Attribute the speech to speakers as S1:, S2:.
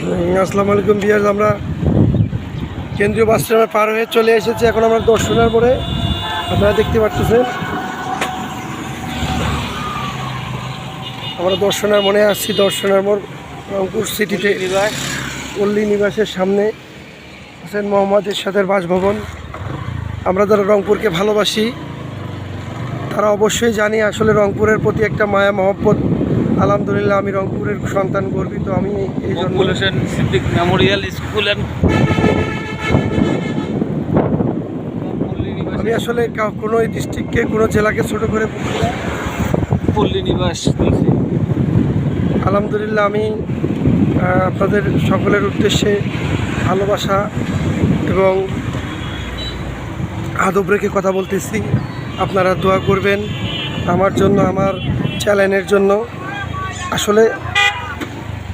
S1: আসসালামু আলাইকুম ভিউয়ার্স, আমরা কেন্দ্রীয় বাস স্ট্যান্ডে পার হয়ে চলে এসেছি। এখন আমরা দর্শনের মোড়ে, আপনারা দেখতে পাচ্ছেন আমরা দর্শনের মোড়ে আসছি। দর্শনের মোড় রংপুর সিটিতে পল্লী নিবাসের সামনে হোসেন মোহাম্মদ এরশাদের বাসভবন। আমরা যারা রংপুরকে ভালোবাসি তারা অবশ্যই জানি আসলে রংপুরের প্রতি একটা মায়া মহব্বত। আলহামদুলিল্লাহ, আমি রংপুরের সন্তান, গর্বিত। আমি এই জন্য
S2: সিদ্দিক মেমোরিয়াল স্কুল
S1: আমি আসলে কোনো ডিস্ট্রিক্টকে, কোনো জেলাকে ছোটো করে
S2: পল্লী নিবাস।
S1: আলহামদুলিল্লাহ, আমি আপনাদের সকলের উদ্দেশ্যে ভালোবাসা এবং আদব রেখে কথা বলতেছি। আপনারা দোয়া করবেন আমার জন্য, আমার চ্যানেলের জন্য। আসলে